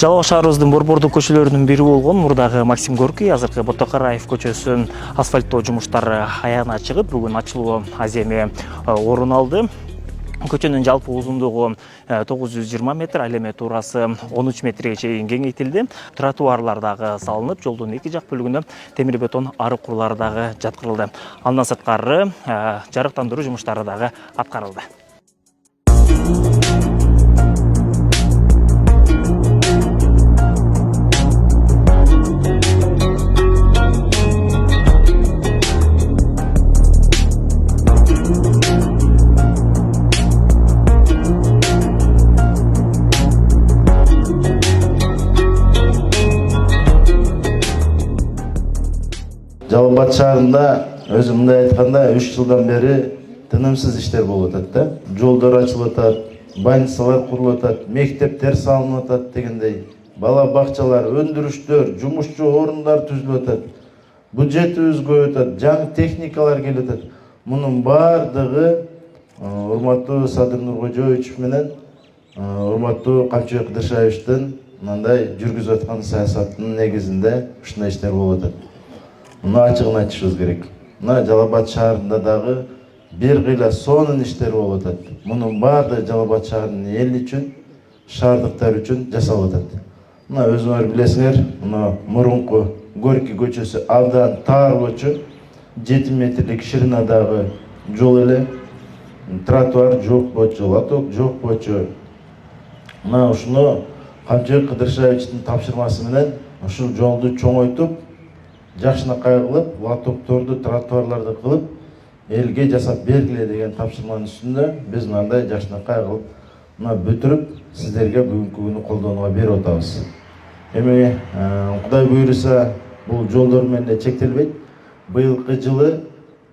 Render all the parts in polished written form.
Жалал Абад шаарыбыздын борбордук көчөлөрүнүн бири болгон мурдагы Максим Горький, азыркы Ботокараев көчөсүн асфальттоо жумуштары аягына чыгып, бүгүн ачылуу аземи орун алды. Көчөнүн жалпы узундугу 920 метр, ал эми туурасы 13 метрге чейин кеңейтилди. Тротуарлар дагы салынып, жолдун эки жак бөлүгүнө темир бетон арык курлары дагы жаткырылды. Андан сырткары жарыктандыруу жумуштары дагы аткарылды. Жалал Абад шаарында өзүм мындай айтканда 3 жылдан бери тынымсыз иштер болуп атат да. Жолдор ачылып атат, больницалар курулуп атат, мектептер салынып атат дегендей. Бала бакчалар, өндүрүштөр, жумушчу орундар түзүлүп атат. Бюджетибиз көбөйүп атат, жаңы техникалар келип атат. Мунун бардыгы урматтуу Садыр Нуркожоевич менен урматтуу Камчыбек Кыдыршаевичтин мындай жүргүзүп аткан саясаттын негизинде ушундай иштер болуп атат. Мына ачыгын айтышыбыз керек. Мына Жалал Абад шаарында дагы бир кыйла сонун иштер болуп атат. Мунун баардыгы Жалал Абад шаарынын эли үчүн, шаардыктар үчүн жасалып атат. Мына өзүңөр билесиңер, мына мурунку Горький көчөсү абдан тар болчу, 7 метрлик ширинадагы жол эле, тротуар жок болчу, лоток жок болчу. Мына ушуну Камчыбек Кыдыршаевичтин тапшырмасы менен ушул жолду чоңойтуп, жакшынакай кылып, лотокторду, тротуарларды кылып, элге жасап бергиле деген тапшырманын үстүндө биз мындай жакшынакай кылып, мына бүтүрүп, сиздерге бүгүнкү күнү колдонууга берип атабыз. Эми Кудай буйруса, бул жолдор менен чектелбейт. Быйылкы жылы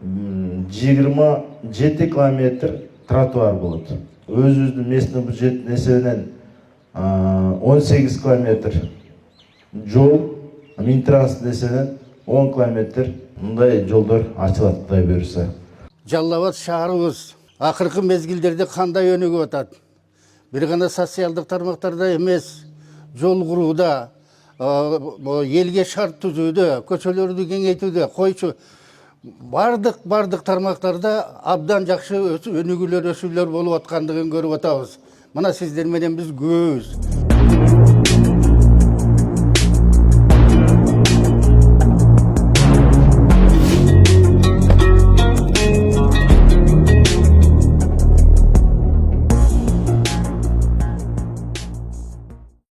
27 километр тротуар болот. Өзүбүздүн местный бюджеттин эсебинен 18 километр жол, Минтранстын эсебинен 10 километр мындай жолдор ачылат, Кудай буйруса. Жалал Абад шаарыбыз акыркы мезгилдерде кандай өнүгүп атат? Бир гана социалдык тармактарда эмес, жол курууда, элге шарт түзүүдө, көчөлөрдү кеңейтүүдө, койчу бардык тармактарда абдан жакшы өнүгүүлөр, өсүүлөр болуп аткандыгын көрүп атабыз. Мына сиздер менен биз күбөбүз.